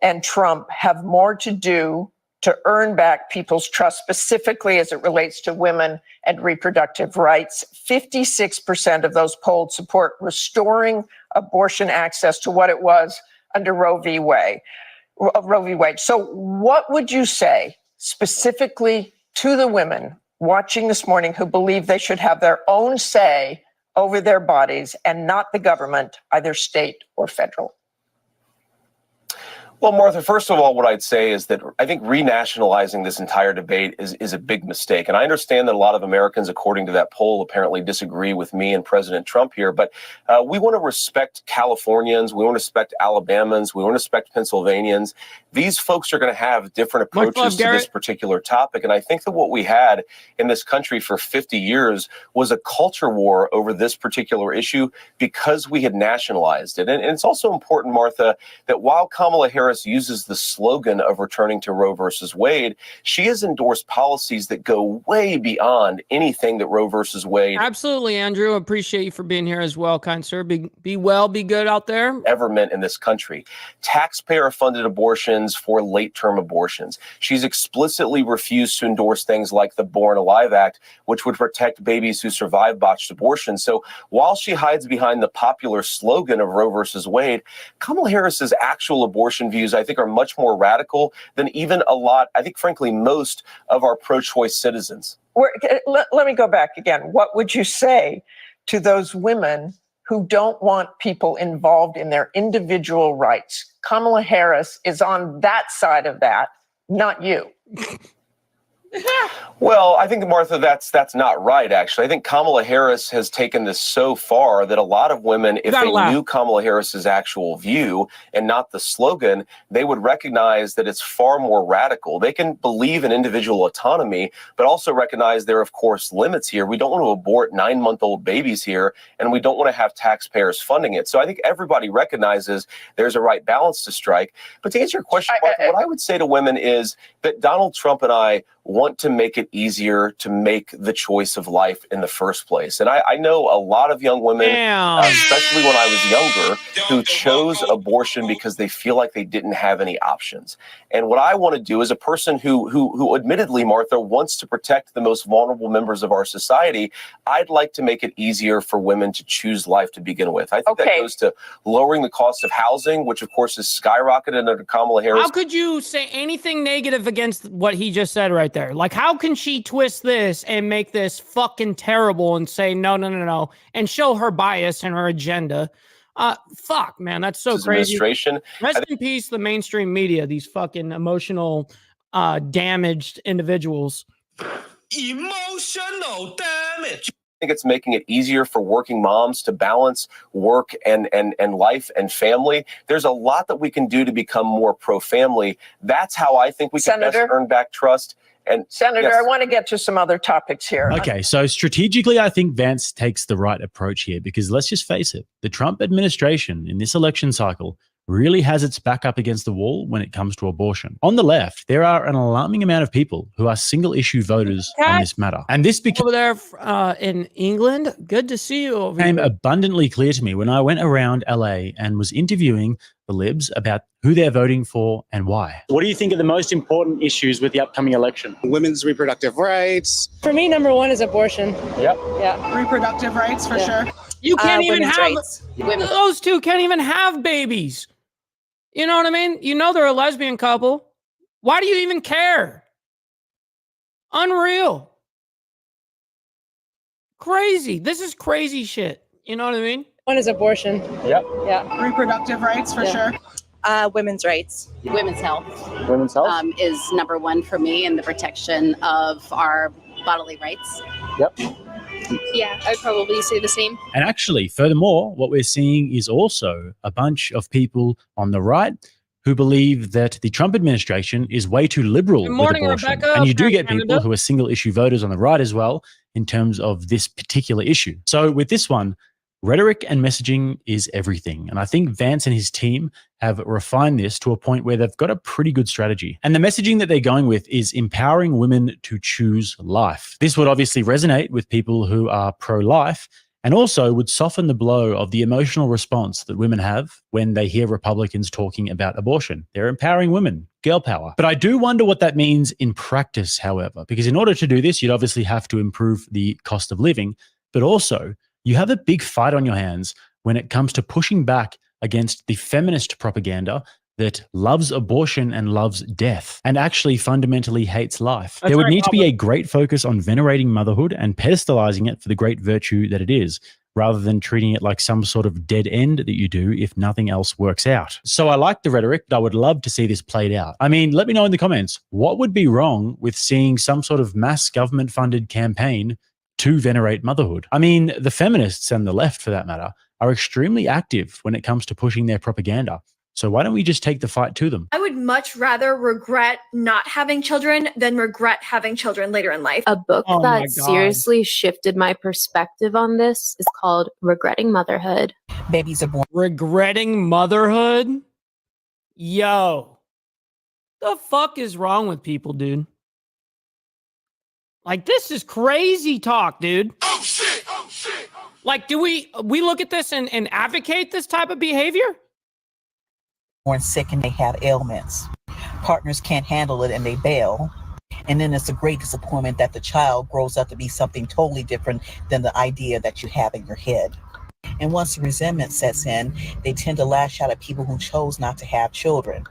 and Trump have more to do to earn back people's trust, specifically as it relates to women and reproductive rights. 56% of those polled support restoring abortion access to what it was under Roe v. Wade. So what would you say specifically to the women watching this morning who believe they should have their own say over their bodies and not the government, either state or federal? Well, Martha, first of all, what I'd say is that I think renationalizing this entire debate is a big mistake. And I understand that a lot of Americans, according to that poll, apparently disagree with me and President Trump here. But we want to respect Californians. We want to respect Alabamans. We want to respect Pennsylvanians. These folks are going to have different approaches to this particular topic. And I think that what we had in this country for 50 years was a culture war over this particular issue because we had nationalized it. And it's also important, Martha, that while Kamala Harris uses the slogan of returning to Roe versus Wade, she has endorsed policies that go way beyond anything that Roe versus Wade. Absolutely, Andrew. Appreciate you for being here as well, kind sir. Be well, be good out there. Ever meant in this country. Taxpayer-funded abortions for late-term abortions. She's explicitly refused to endorse things like the Born Alive Act, which would protect babies who survive botched abortions. So while she hides behind the popular slogan of Roe versus Wade, Kamala Harris's actual abortion views, I think, are much more radical than even a lot, I think, frankly, most of our pro-choice citizens. Let me go back again. What would you say to those women who don't want people involved in their individual rights? Kamala Harris is on that side of that, not you. Well, I think, Martha, that's not right, actually. I think Kamala Harris has taken this so far that a lot of women, if they knew Kamala Harris's actual view and not the slogan, they would recognize that it's far more radical. They can believe in individual autonomy, but also recognize there are, of course, limits here. We don't want to abort 9-month-old babies here, and we don't want to have taxpayers funding it. So I think everybody recognizes there's a right balance to strike. But to answer your question, Martha, what I would say to women is that Donald Trump and I want to make it easier to make the choice of life in the first place. And I know a lot of young women, especially when I was younger, who chose abortion because they feel like they didn't have any options. And what I want to do as a person who admittedly, Martha, wants to protect the most vulnerable members of our society, I'd like to make it easier for women to choose life to begin with. I think that goes to lowering the cost of housing, which of course is skyrocketed under Kamala Harris. How could you say anything negative against what he just said right there? Like, how can she twist this and make this fucking terrible and say no, and show her bias and her agenda? Fuck, man, that's so crazy. Rest in peace, the mainstream media, these fucking emotional, damaged individuals. Emotional damage. I think it's making it easier for working moms to balance work and life and family. There's a lot that we can do to become more pro-family. That's how I think we can best earn back trust. And Senator, yes. I want to get to some other topics here. Okay, so strategically, I think Vance takes the right approach here because let's just face it, the Trump administration in this election cycle really has its back up against the wall when it comes to abortion. On the left, there are an alarming amount of people who are single-issue voters on this matter. And this became over there in England. Good to see you over became here. Abundantly clear to me when I went around LA and was interviewing the libs about who they're voting for and why. What do you think are the most important issues with the upcoming election? Women's reproductive rights. For me, number one is abortion. Yep. Yeah. Reproductive rights for sure. You can't even have those two can't even have babies. You know what I mean? You know they're a lesbian couple. Why do you even care? Unreal. Crazy. This is crazy shit. You know what I mean? One is abortion. Yep. Yeah. Reproductive rights for sure. Women's rights. Women's health. Women's health is number one for me in the protection of our bodily rights. Yep. Yeah, I'd probably say the same. And actually, furthermore, what we're seeing is also a bunch of people on the right who believe that the Trump administration is way too liberal with abortion. Rebecca, and you do get people who are single-issue voters on the right as well in terms of this particular issue. So with this one, rhetoric and messaging is everything. And I think Vance and his team have refined this to a point where they've got a pretty good strategy. And the messaging that they're going with is empowering women to choose life. This would obviously resonate with people who are pro-life and also would soften the blow of the emotional response that women have when they hear Republicans talking about abortion. They're empowering women, girl power. But I do wonder what that means in practice, however, because in order to do this, you'd obviously have to improve the cost of living, but also you have a big fight on your hands when it comes to pushing back against the feminist propaganda that loves abortion and loves death and actually fundamentally hates life. There would need to be a great focus on venerating motherhood and pedestalizing it for the great virtue that it is, rather than treating it like some sort of dead end that you do if nothing else works out. So I like the rhetoric, but I would love to see this played out. I mean, let me know in the comments, what would be wrong with seeing some sort of mass government-funded campaign to venerate motherhood? I mean, the feminists and the left, for that matter, are extremely active when it comes to pushing their propaganda. So why don't we just take the fight to them? I would much rather regret not having children than regret having children later in life. A book that seriously shifted my perspective on this is called Regretting Motherhood. Babies are born. Regretting Motherhood? Yo. The fuck is wrong with people, dude? Like, this is crazy talk, dude. Oh, shit. Oh, shit. Like, do we look at this and advocate this type of behavior? Born sick and they have ailments. Partners can't handle it and they bail. And then it's a great disappointment that the child grows up to be something totally different than the idea that you have in your head. And once the resentment sets in, they tend to lash out at people who chose not to have children.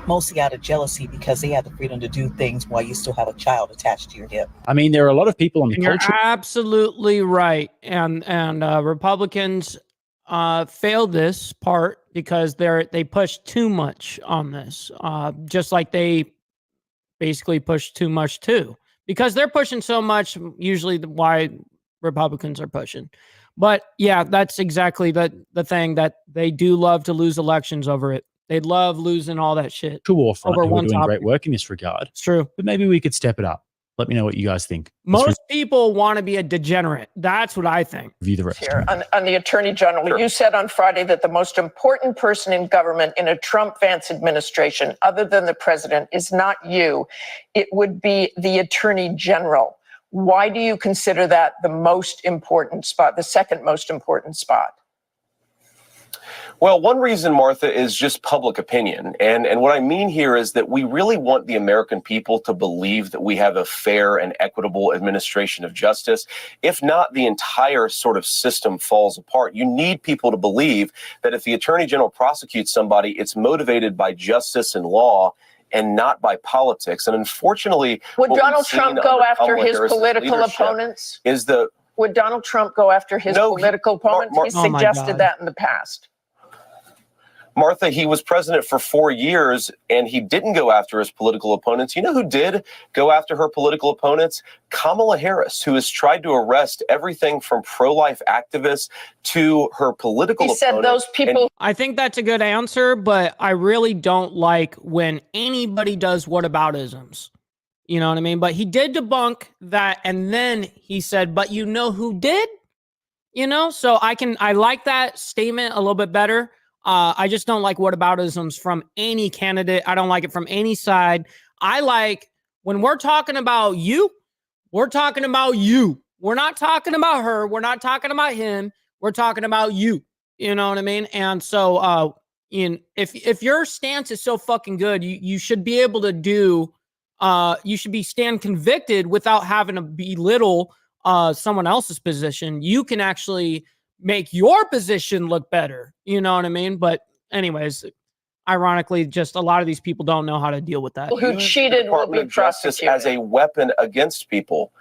Mostly out of jealousy because they have the freedom to do things while you still have a child attached to your hip. I mean, there are a lot of people on the culture. You're absolutely right. And Republicans failed this part because they pushed too much on this, just like they basically pushed too much too. because they're pushing so much, usually why Republicans are pushing. But yeah, that's exactly the thing, that they do love to lose elections over it. They love losing all that shit. To Warfront, over who are one doing topic. great work in this regard. It's true. But maybe we could step it up. Let me know what you guys think. Most people want to be a degenerate. That's what I think. Review the rest. Here, on the Attorney General, you said on Friday that the most important person in government in a Trump-Vance administration, other than the president, is not you. It would be the Attorney General. Why do you consider that the most important spot, the second most important spot? Well, one reason, Martha, is just public opinion. And what I mean here is that we really want the American people to believe that we have a fair and equitable administration of justice. If not, the entire sort of system falls apart. You need people to believe that if the Attorney General prosecutes somebody, it's motivated by justice and law and not by politics. And unfortunately, would Donald Trump go after his political opponents? Would Donald Trump go after his political opponents? He suggested that in the past. Martha, he was president for 4 years and he didn't go after his political opponents. You know who did go after her political opponents? Kamala Harris, who has tried to arrest everything from pro-life activists to her political opponents. He said those people. I think that's a good answer, but I really don't like when anybody does whataboutisms. You know what I mean? But he did debunk that, and then he said, but you know who did? You know, so I like that statement a little bit better. I just don't like whataboutisms from any candidate. I don't like it from any side. I like when we're talking about you, we're talking about you. We're not talking about her. We're not talking about him. We're talking about you. You know what I mean? And so, if your stance is so fucking good, you should be able to do. You should stand convicted without having to belittle someone else's position. You can actually make your position look better. You know what I mean? But anyways, ironically, just a lot of these people don't know how to deal with that. Who cheated will be prosecuted as a weapon against people.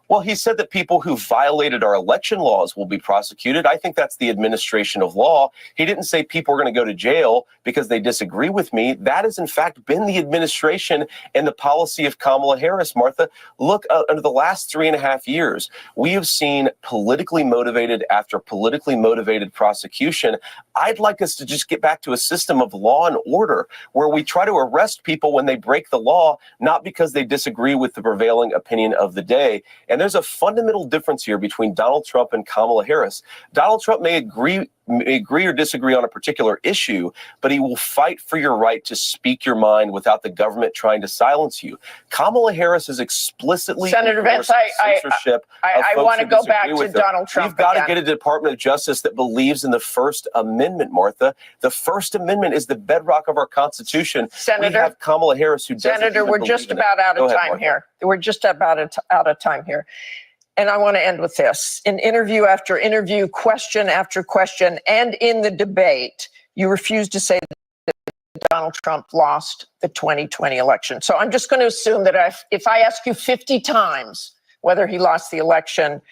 Well, he said that people who violated our election laws will be prosecuted. I think that's the administration of law. He didn't say people are going to go to jail because they disagree with me. That has, in fact, been the administration and the policy of Kamala Harris, Martha. Look, under the last 3.5 years, we have seen politically motivated after politically motivated prosecution. I'd like us to just get back to a system of law and order where we try to arrest people when they break the law, not because they disagree with the prevailing opinion of the day. And there's a fundamental difference here between Donald Trump and Kamala Harris. Donald Trump may agree or disagree on a particular issue, but he will fight for your right to speak your mind without the government trying to silence you. Kamala Harris is explicitly Senator Vance, censorship. I want to go back to Donald Trump. We've got to get a Department of Justice that believes in the First Amendment, Martha. The First Amendment is the bedrock of our Constitution. Senator, we have Kamala Harris who doesn't. Senator, we're just about out of time here. We're just about out of time here. And I want to end with this. In interview after interview, question after question, and in the debate, you refused to say that Donald Trump lost the 2020 election. So I'm just going to assume that if I ask you 50 times whether he lost the election,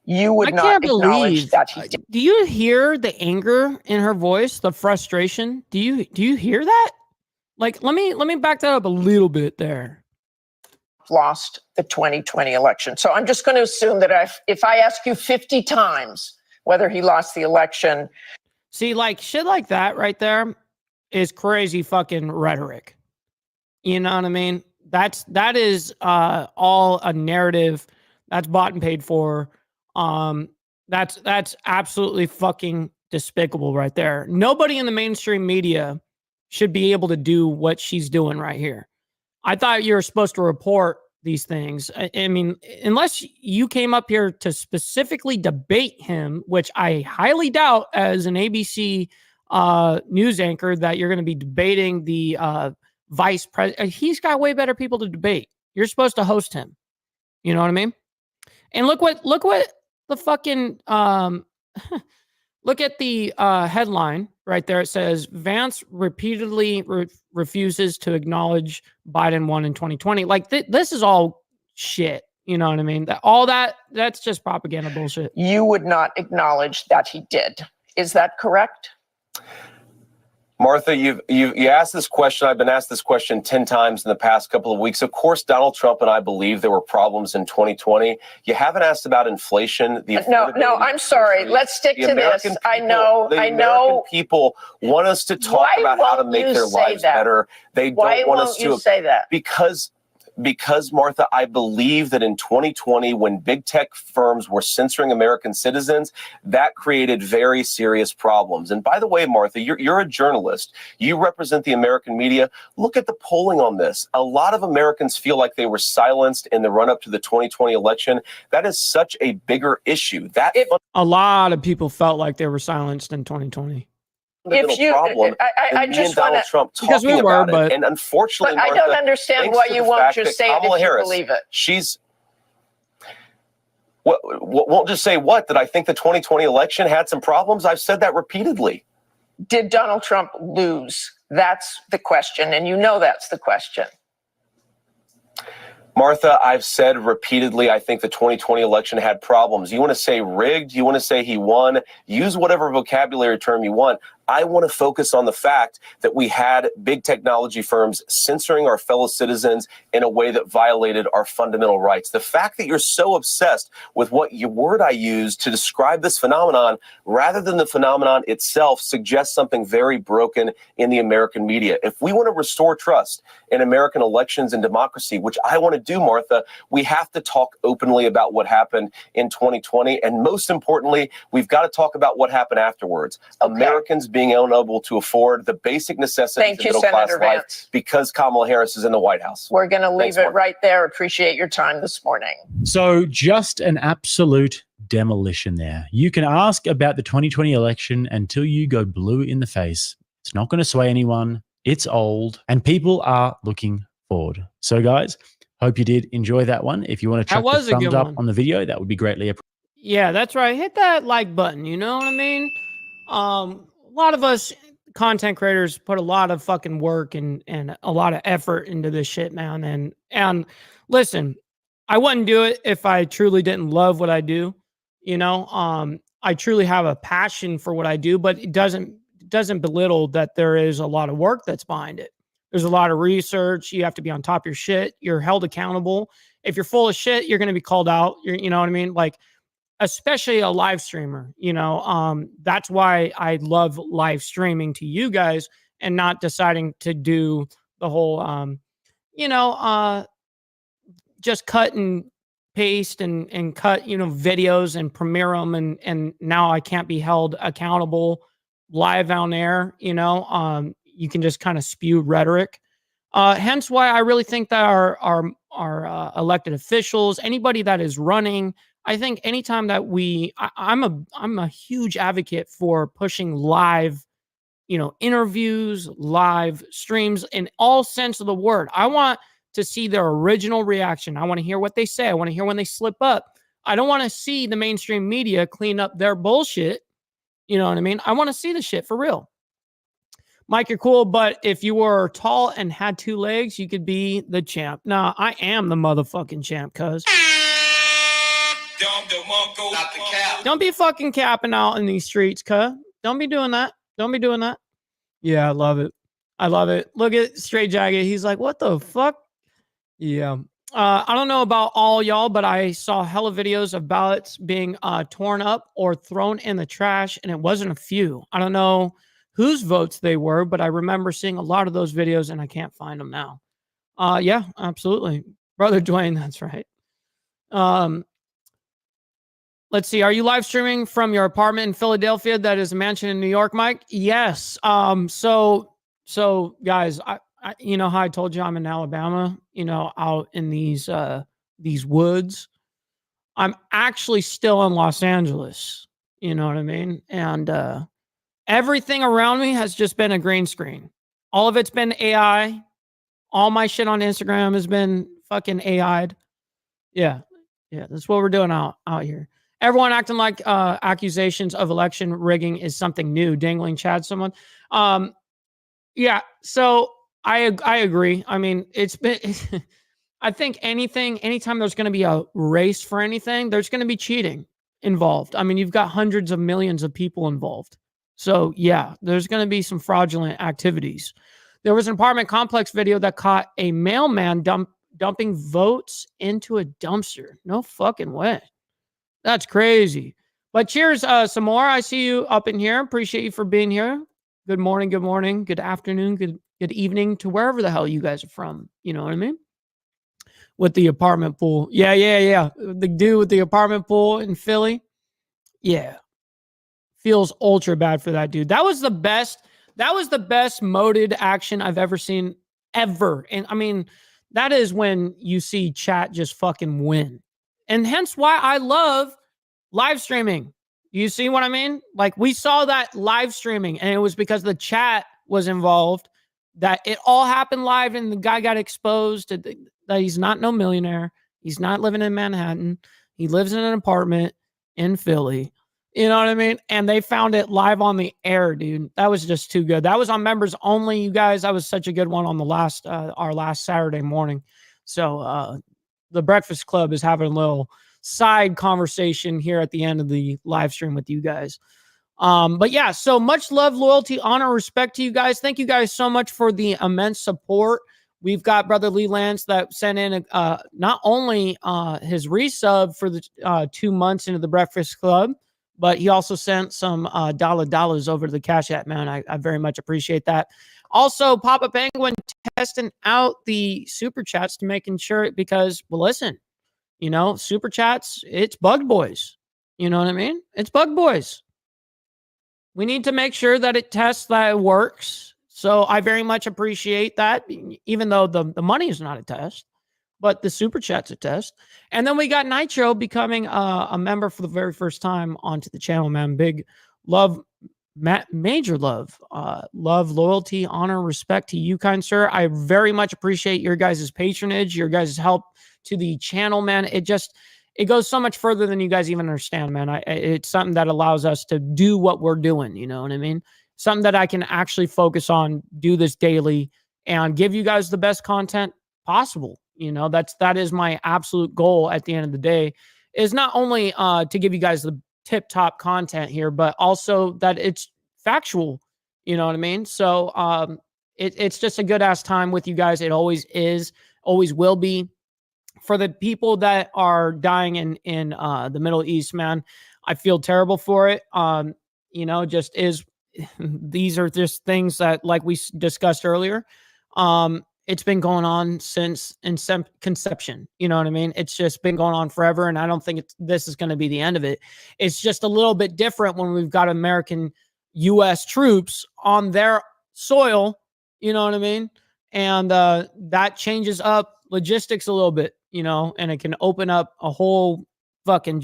you would not acknowledge that he did. Do you hear the anger in her voice, the frustration? Do you hear that? Like, let me back that up a little bit there. Lost the 2020 election. So I'm just going to assume that if I ask you 50 times whether he lost the election. See, like shit like that right there is crazy fucking rhetoric. You know what I mean? That is all a narrative that's bought and paid for. That's absolutely fucking despicable right there. Nobody in the mainstream media should be able to do what she's doing right here. I thought you were supposed to report these things. I mean, unless you came up here to specifically debate him, which I highly doubt as an ABC news anchor that you're going to be debating the vice president. He's got way better people to debate. You're supposed to host him. You know what I mean? And look what the fucking look at the headline right there. It says Vance repeatedly refuses to acknowledge Biden won in 2020. Like this is all shit. You know what I mean? That's just propaganda bullshit. You would not acknowledge that he did. Is that correct? Martha, you asked this question. I've been asked this question 10 times in the past couple of weeks. Of course, Donald Trump and I believe there were problems in 2020. You haven't asked about inflation. No, I'm sorry. Let's stick to this. I know. American people want us to talk about how to make their lives better. They don't want us to say that. Because, Martha, I believe that in 2020, when big tech firms were censoring American citizens, that created very serious problems. And by the way, Martha, you're a journalist. You represent the American media. Look at the polling on this. A lot of Americans feel like they were silenced in the run-up to the 2020 election. That is such a bigger issue. A lot of people felt like they were silenced in 2020. If you, I just want to, Trump talking about it, and unfortunately, but Martha, I don't understand why you won't just say it if you believe it. She's won't just say what, that I think the 2020 election had some problems. I've said that repeatedly. Did Donald Trump lose? That's the question, and you know that's the question. Martha, I've said repeatedly, I think the 2020 election had problems. You want to say rigged? You want to say he won? Use whatever vocabulary term you want. I want to focus on the fact that we had big technology firms censoring our fellow citizens in a way that violated our fundamental rights. The fact that you're so obsessed with what word I use to describe this phenomenon rather than the phenomenon itself suggests something very broken in the American media. If we want to restore trust in American elections and democracy, which I want to do, Martha, we have to talk openly about what happened in 2020. And most importantly, we've got to talk about what happened afterwards. Okay. Americans being unable to afford the basic necessities of middle-class life because Kamala Harris is in the White House. We're going to leave it right there. Appreciate your time this morning. So just an absolute demolition there. You can ask about the 2020 election until you go blue in the face. It's not going to sway anyone. It's old, and people are looking forward. So, guys, hope you did enjoy that one. If you want to chuck the thumbs up on the video, that would be greatly appreciated. Yeah, that's right. Hit that like button. You know what I mean? A lot of us content creators put a lot of fucking work and a lot of effort into this shit, man. And listen, I wouldn't do it if I truly didn't love what I do. You know, I truly have a passion for what I do, but it doesn't belittle that there is a lot of work that's behind it. There's a lot of research. You have to be on top of your shit. You're held accountable. If you're full of shit, you're going to be called out. You know what I mean? Like, especially a live streamer, you know, that's why I love live streaming to you guys and not deciding to do the whole, just cut and paste and cut, videos and premiere them. And now I can't be held accountable live on air. You can just kind of spew rhetoric. Hence why I really think that our elected officials, anybody that is running, I think anytime that I'm a huge advocate for pushing live, interviews, live streams in all sense of the word. I want to see their original reaction. I want to hear what they say. I want to hear when they slip up. I don't want to see the mainstream media clean up their bullshit. You know what I mean? I want to see the shit for real. Mike, you're cool, but if you were tall and had two legs, you could be the champ. Nah, I am the motherfucking champ, cuz. Don't be fucking capping out in these streets, cuz. Don't be doing that. Don't be doing that. Yeah, I love it. I love it. Look at Straight Jagged. He's like, what the fuck? Yeah. I don't know about all y'all, but I saw hella videos of ballots being torn up or thrown in the trash, and it wasn't a few. I don't know whose votes they were, but I remember seeing a lot of those videos, and I can't find them now. Yeah, absolutely. Brother Dwayne, that's right. Let's see. Are you live streaming from your apartment in Philadelphia that is a mansion in New York, Mike? Yes. So guys, I you know how I told you I'm in Alabama, out in these woods. I'm actually still in Los Angeles. You know what I mean? And everything around me has just been a green screen. All of it's been AI. All my shit on Instagram has been fucking AI'd. Yeah. That's what we're doing out here. Everyone acting like accusations of election rigging is something new. Dangling Chad, someone. Yeah. So I agree. I mean, it's been. I think anytime there's going to be a race for anything, there's going to be cheating involved. I mean, you've got hundreds of millions of people involved. So yeah, there's going to be some fraudulent activities. There was an apartment complex video that caught a mailman dumping votes into a dumpster. No fucking way. That's crazy. But cheers, some more. I see you up in here. Appreciate you for being here. Good morning, good afternoon, good evening to wherever the hell you guys are from. You know what I mean? With the apartment pool. Yeah. The dude with the apartment pool in Philly. Yeah. Feels ultra bad for that dude. That was the best moded action I've ever seen ever. And I mean, that is when you see chat just fucking win. And hence why I love live streaming. You see what I mean? Like, we saw that live streaming, and it was because the chat was involved, that it all happened live, and the guy got exposed that he's not no millionaire. He's not living in Manhattan. He lives in an apartment in Philly. You know what I mean? And they found it live on the air, dude. That was just too good. That was on members only, you guys. That was such a good one on the our last Saturday morning. So the Breakfast Club is having a little side conversation here at the end of the live stream with you guys. But yeah, so much love, loyalty, honor, respect to you guys. Thank you guys so much for the immense support. We've got Brother Lee Lance that sent in not only his resub for the 2 months into the Breakfast Club, but he also sent some dollars over to the Cash App, man. I very much appreciate that. Also, Papa Penguin testing out the super chats to making sure, because, well, listen, you know, super chats, it's bug boys. You know what I mean? It's bug boys. We need to make sure that it tests, that it works. So I very much appreciate that, even though the money is not a test, but the super chat's a test. And then we got Nitro becoming a member for the very first time onto the channel, man. Big love, major love, loyalty, honor, respect to you, kind sir. I very much appreciate your guys' patronage, your guys' help to the channel, man. It goes so much further than you guys even understand, man. It's something that allows us to do what we're doing. You know what I mean? Something that I can actually focus on, do this daily, and give you guys the best content possible. You know, that is my absolute goal at the end of the day, is not only to give you guys the tip top content here, but also that it's factual. You know what I mean? So it's just a good ass time with you guys. It always is, always will be. For the people that are dying in the Middle East, man, I feel terrible for it. You know, just is, these are just things that, like we discussed earlier, it's been going on since conception. You know what I mean? It's just been going on forever, and I don't think this is going to be the end of it. It's just a little bit different when we've got American U.S. troops on their soil. You know what I mean? And that changes up logistics a little bit, you know, and it can open up a whole fucking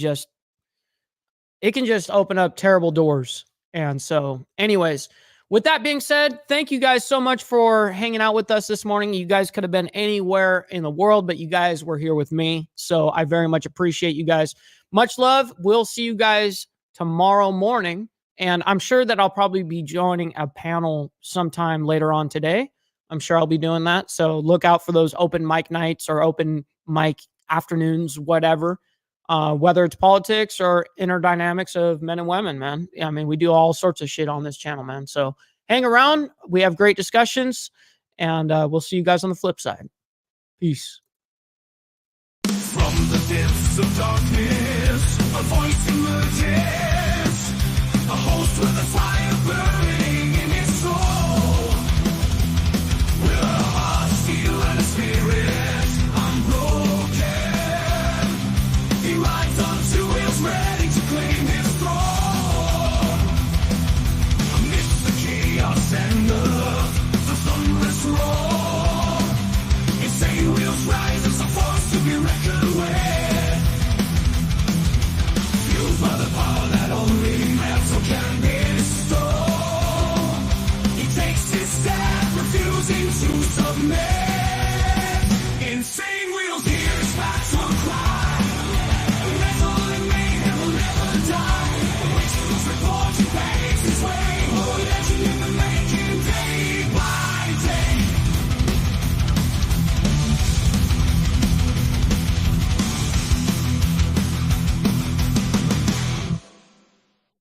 it can just open up terrible doors. And so anyways, with that being said, thank you guys so much for hanging out with us this morning. You guys could have been anywhere in the world, but you guys were here with me. So I very much appreciate you guys. Much love. We'll see you guys tomorrow morning. And I'm sure that I'll probably be joining a panel sometime later on today. I'm sure I'll be doing that. So look out for those open mic nights or open mic afternoons, whatever, whether it's politics or inner dynamics of men and women, man. I mean, we do all sorts of shit on this channel, man. So hang around. We have great discussions, and we'll see you guys on the flip side. Peace. From the depths of darkness, a voice emerges, a host with a fire.